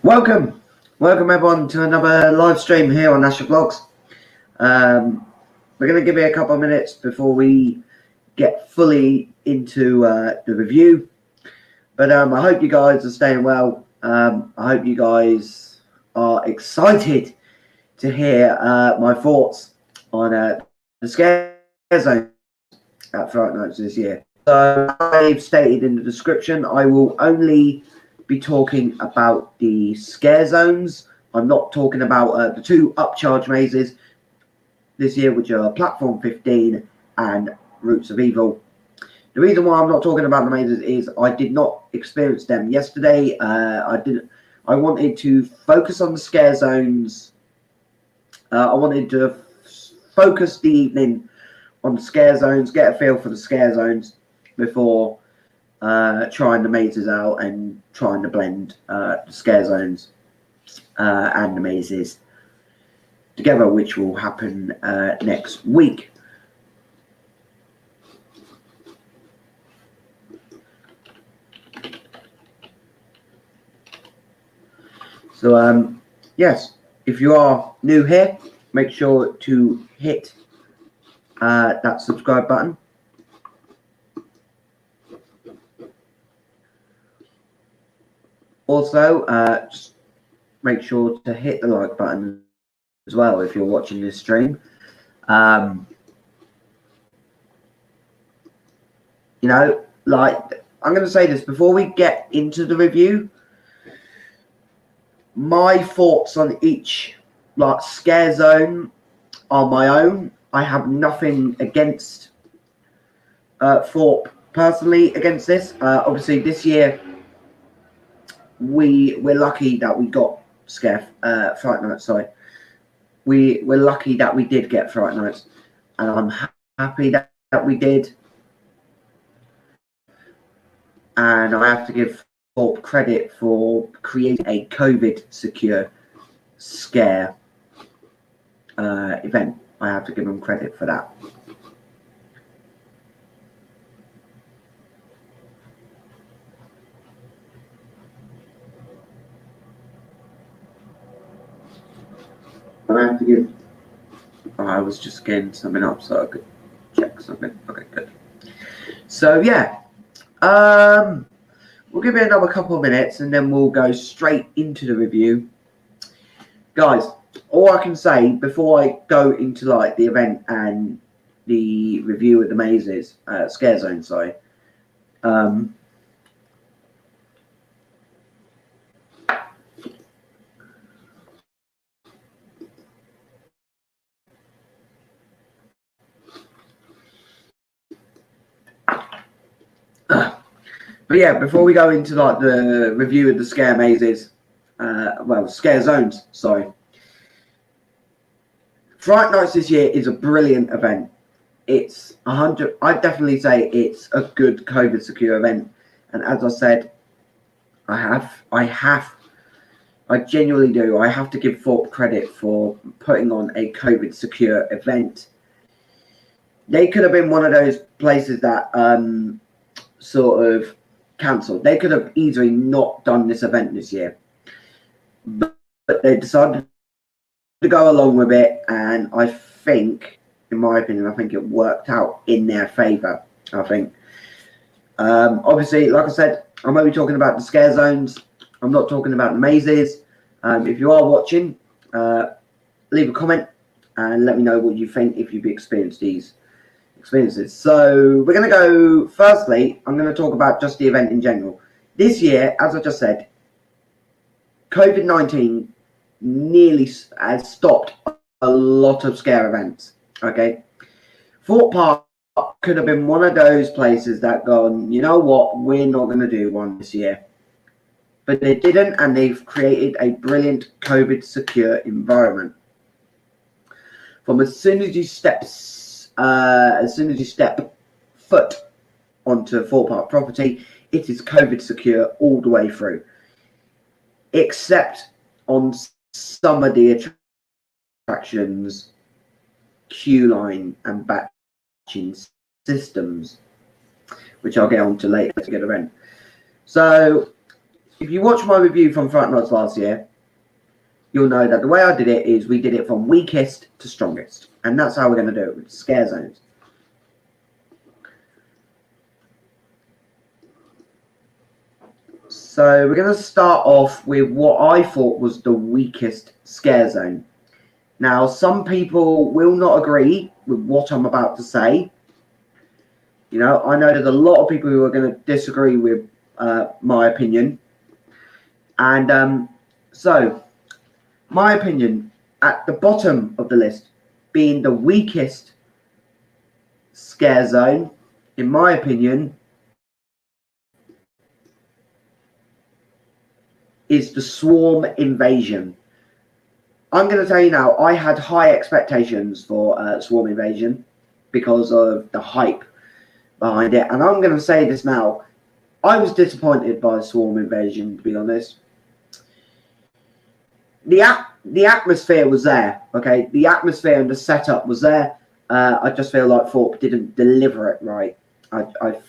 Welcome everyone to another live stream here on Asher Vlogs. We're going to give you a couple of minutes before we get fully into the review. But I hope you guys are staying well. I hope you guys are excited to hear my thoughts on the scare zone at Fright Nights this year. So I've stated in the description, I will only be talking about the scare zones. I'm not talking about the two upcharge mazes this year, which are Platform 15 and Roots of Evil. The reason why I'm not talking about the mazes is I did not experience them yesterday. I wanted to focus on the scare zones. I wanted to focus the evening on the scare zones, get a feel for the scare zones before trying the mazes out and trying to blend the scare zones and the mazes together, which will happen next week. So yes, if you are new here, make sure to hit that subscribe button. Also, just make sure to hit the like button as well if you're watching this stream. You know, like, I'm going to say this before we get into the review. My thoughts on each scare zone are my own. I have nothing against Thorpe personally against this. Obviously, this year we're lucky that we got Fright Nights. Sorry, we're lucky that we did get Fright Nights, and I'm happy that we did. And I have to give Thorpe credit for creating a COVID secure scare event. I have to give them credit for that. I have to give. I was just getting something up so I could check something. Okay, good. So yeah, we'll give it another couple of minutes and then we'll go straight into the review, guys. All I can say before I go into like the event and the review of the mazes, scare zone, sorry. But yeah, before we go into like the review of the scare mazes, scare zones, sorry. Fright Nights this year is a brilliant event. It's 100. I'd definitely say it's a good COVID secure event. And as I said, I genuinely do. I have to give Thorpe credit for putting on a COVID secure event. They could have been one of those places that sort of cancelled. They could have easily not done this event this year, but they decided to go along with it, and I think, in my opinion, I think it worked out in their favour. I think obviously, like I said, I'm only talking about the scare zones. I'm not talking about the mazes. If you are watching, leave a comment and let me know what you think if you've experienced these experiences. So we're going to go, firstly, I'm going to talk about just the event in general. This year, as I just said, COVID-19 nearly has stopped a lot of scare events. Okay, Thorpe Park could have been one of those places that gone, you know what, we're not going to do one this year. But they didn't, and they've created a brilliant COVID secure environment. From as soon as you step foot onto Thorpe Park property, it is COVID secure all the way through, except on some of the attractions, queue line and batching systems, which I'll get on to later to get a rent. So if you watch my review from Fright last year, you'll know that the way I did it is we did it from weakest to strongest. And that's how we're going to do it with scare zones. So we're going to start off with what I thought was the weakest scare zone. Now, some people will not agree with what I'm about to say. You know, I know there's a lot of people who are going to disagree with my opinion. And so, my opinion, at the bottom of the list, being the weakest scare zone, in my opinion, is the swarm invasion. I'm going to tell you now, I had high expectations for swarm invasion because of the hype behind it. And I'm going to say this now, I was disappointed by swarm invasion, to be honest. The atmosphere was there, okay? The atmosphere and the setup was there. I just feel like Thorpe didn't deliver it right. Like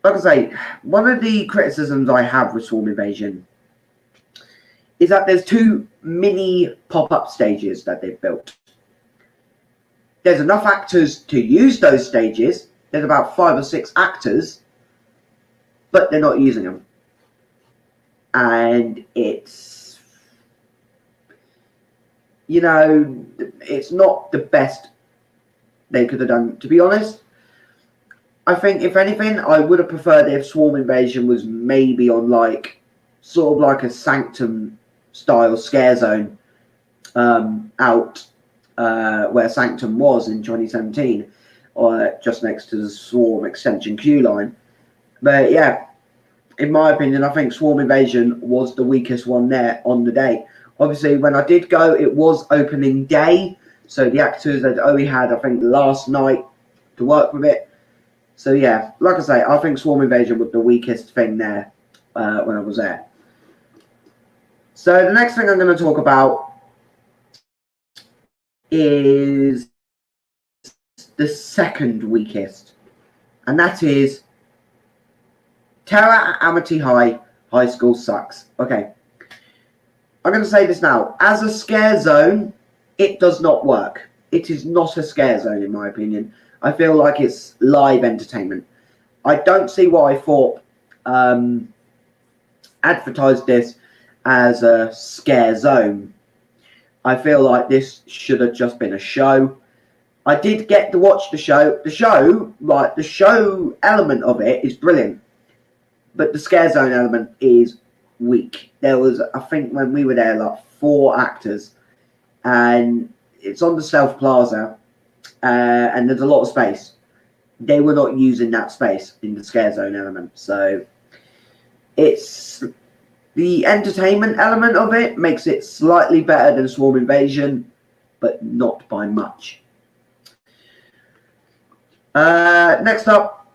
I say, one of the criticisms I have with swarm invasion is that there's two mini pop-up stages that they've built. There's enough actors to use those stages. There's about 5 or 6 actors, but they're not using them. And it's, you know, it's not the best they could have done, to be honest. I think, if anything, I would have preferred if Swarm Invasion was maybe on, like, sort of like a Sanctum-style scare zone out where Sanctum was in 2017, or just next to the Swarm extension queue line. But, yeah, in my opinion, I think Swarm Invasion was the weakest one there on the day. Obviously, when I did go, it was opening day, so the actors had only had, I think, last night to work with it. So, yeah, like I say, I think Swarm Invasion was the weakest thing there when I was there. So, the next thing I'm going to talk about is the second weakest, and that is Terror at Amity High School sucks. Okay. I'm going to say this now. As a scare zone, it does not work. It is not a scare zone, in my opinion. I feel like it's live entertainment. I don't see why Thorpe advertised this as a scare zone. I feel like this should have just been a show. I did get to watch the show. The show element of it is brilliant. But the scare zone element is weak. There was, I think, when we were there, like 4 actors. And it's on the South Plaza. And there's a lot of space. They were not using that space in the scare zone element. So it's the entertainment element of it makes it slightly better than Swarm Invasion, but not by much. Next up,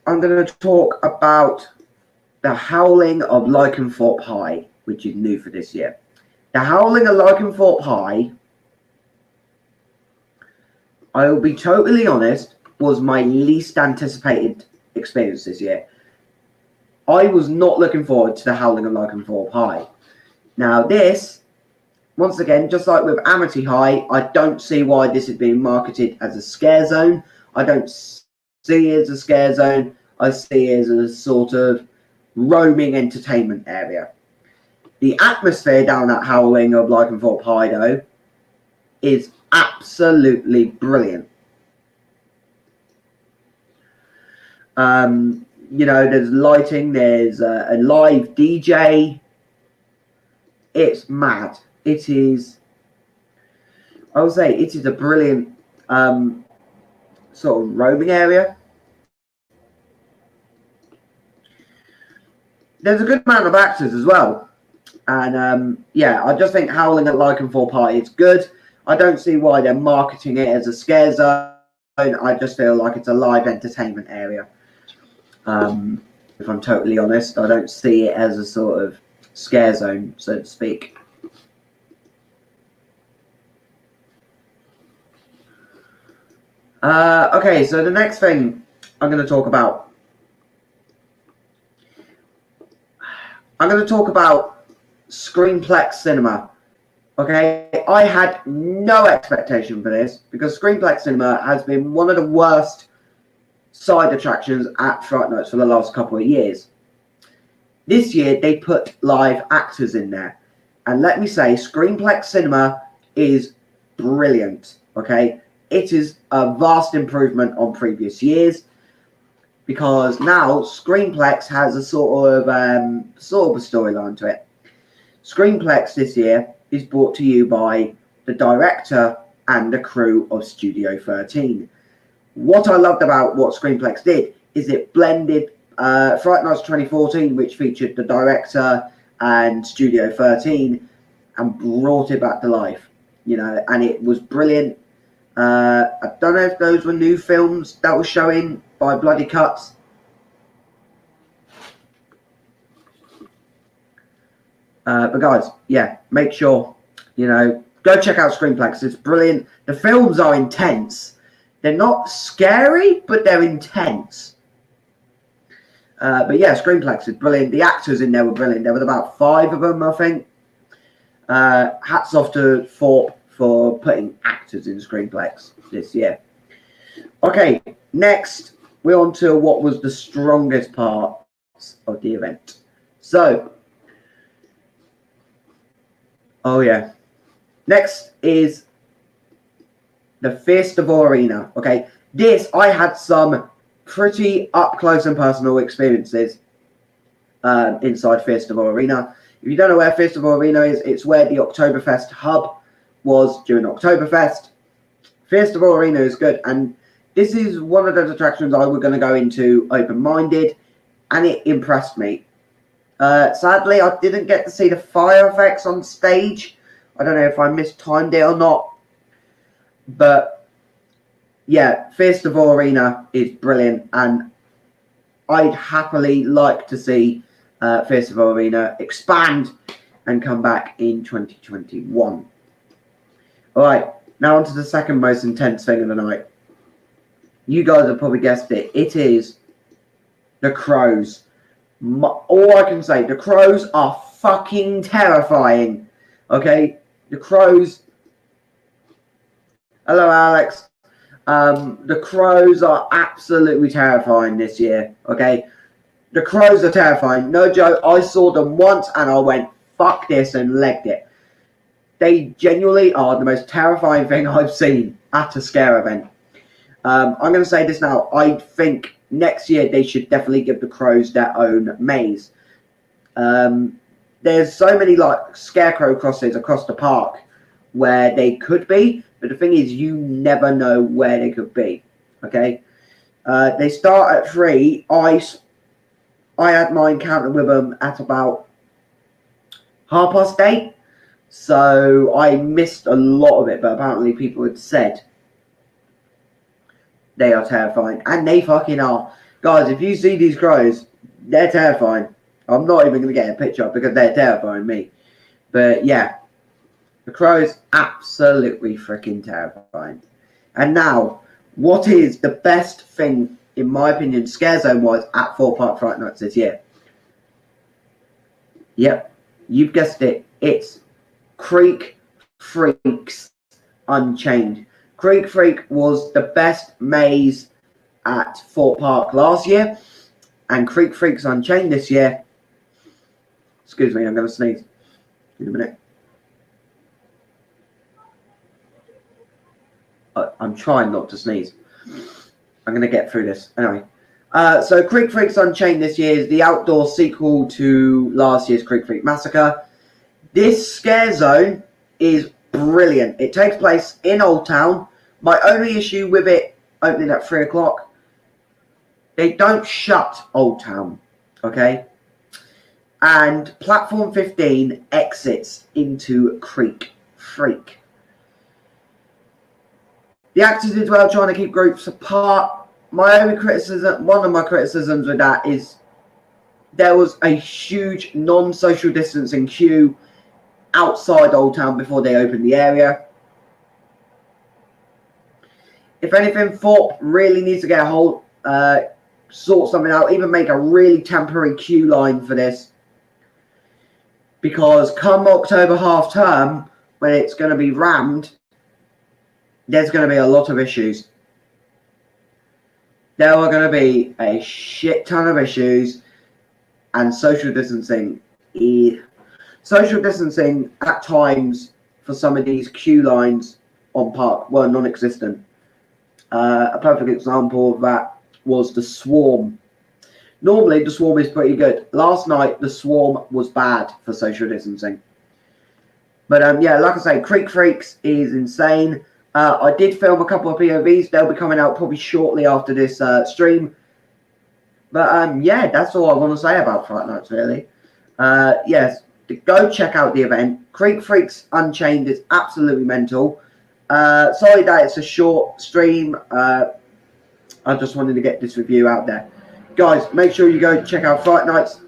I'm going to talk about the Howling of Lycan Thorpe High, which is new for this year. The Howling of Lycan Thorpe High, I will be totally honest, was my least anticipated experience this year. I was not looking forward to the Howling of Lycan Thorpe High. Now this, once again, just like with Amity High, I don't see why this is being marketed as a scare zone. I don't see it as a scare zone. I see it as a sort of roaming entertainment area. The atmosphere down at Howling of Lycan Thorpe High, though, is absolutely brilliant. You know, there's lighting, there's a live DJ. It's mad. It is, I would say, it is a brilliant sort of roaming area. There's a good amount of actors as well. And yeah, I just think Howling at Lycan Thorpe High is good. I don't see why they're marketing it as a scare zone. I just feel like it's a live entertainment area. If I'm totally honest, I don't see it as a sort of scare zone, so to speak. Okay, so the next thing I'm going to talk about I'm going to talk about Screenplex Cinema. Okay, I had no expectation for this because Screenplex Cinema has been one of the worst side attractions at Fright Nights for the last couple of years. This year they put live actors in there, and let me say, Screenplex Cinema is brilliant. Okay, it is a vast improvement on previous years because now Screenplex has a sort of a storyline to it. Screenplex this year is brought to you by the director and the crew of Studio 13. What I loved about what Screenplex did is it blended Fright Nights 2014, which featured the director and Studio 13, and brought it back to life. You know, and it was brilliant. I don't know if those were new films that were showing by Bloody Cuts. But guys, yeah, make sure, you know, go check out Screenplex. It's brilliant. The films are intense. They're not scary, but they're intense. But yeah, Screenplex is brilliant. The actors in there were brilliant. There was about 5 of them, I think. Hats off to Thorpe for putting actors in Screenplex this year. Okay, next we're on to what was the strongest parts of the event. So, oh yeah, next is the Festival Arena. Okay, this I had some pretty up close and personal experiences inside Festival Arena. If you don't know where Festival Arena is, it's where the Oktoberfest hub was during Oktoberfest. Festival Arena is good, and this is one of those attractions I was going to go into open-minded, and it impressed me. Sadly, I didn't get to see the fire effects on stage. I don't know if I mistimed it or not. But, yeah, Festival Arena is brilliant. And I'd happily like to see Festival Arena expand and come back in 2021. All right, now on to the second most intense thing of the night. You guys have probably guessed it. It is the crows. All I can say, the crows are fucking terrifying. Okay, the crows. Hello, Alex. The crows are absolutely terrifying this year. Okay, the crows are terrifying. No joke. I saw them once and I went, "Fuck this," and legged it. They genuinely are the most terrifying thing I've seen at a scare event. I'm going to say this now. I think next year they should definitely give the crows their own maze. There's so many like scarecrow crosses across the park where they could be, but the thing is, you never know where they could be. Okay, they start at 3. I had my encounter with them at about 8:30, so I missed a lot of it. But apparently, people had said they are terrifying, and they fucking are. Guys, if you see these crows, they're terrifying. I'm not even going to get a picture up because they're terrifying me. But yeah, the crows, absolutely freaking terrifying. And now, what is the best thing, in my opinion, scare zone-wise, at Thorpe Park Fright Nights this year? Yep, you've guessed it. It's Creek Freaks Unchained. Creek Freak was the best maze at Thorpe Park last year, and Creek Freaks Unchained this year. Excuse me, I'm going to sneeze in a minute. I'm trying not to sneeze. I'm going to get through this. Anyway, so Creek Freaks Unchained this year is the outdoor sequel to last year's Creek Freak Massacre. This scare zone is brilliant. It takes place in Old Town. My only issue with it opening at 3 o'clock, they don't shut Old Town, okay? And platform 15 exits into Creek Freak. The actors did well trying to keep groups apart. My only criticism, one of my criticisms with that is there was a huge non-social distancing queue outside Old Town before they opened the area. If anything, Thorpe really needs to get a hold, sort something out, even make a really temporary queue line for this. because come October half term, when it's going to be rammed, there's going to be a lot of issues. There are going to be a shit ton of issues, and social distancing at times for some of these queue lines on park were non-existent. A perfect example of that was the Swarm. Normally, the Swarm is pretty good. Last night, the Swarm was bad for social distancing. But yeah, like I say, Creek Freaks is insane. I did film a couple of POVs. They'll be coming out probably shortly after this stream. But yeah, that's all I want to say about Fright Nights, really. Yes, go check out the event. Creek Freaks Unchained is absolutely mental. Sorry that it's a short stream. I just wanted to get this review out there. Guys, make sure you go check out Fright Nights.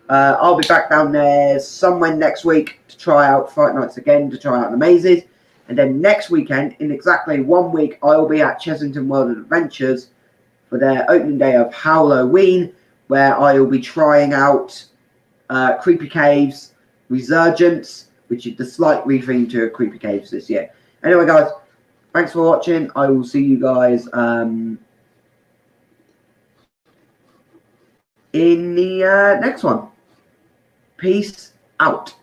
I'll be back down there somewhere next week to try out Fright Nights again, to try out the mazes. And then next weekend, in exactly 1 week, I will be at Chessington World of Adventures for their opening day of Halloween, where I will be trying out Creepy Caves Resurgence, which is the slight retheme to Creepy Caves this year. Anyway, guys, thanks for watching. I will see you guys in the next one. Peace out.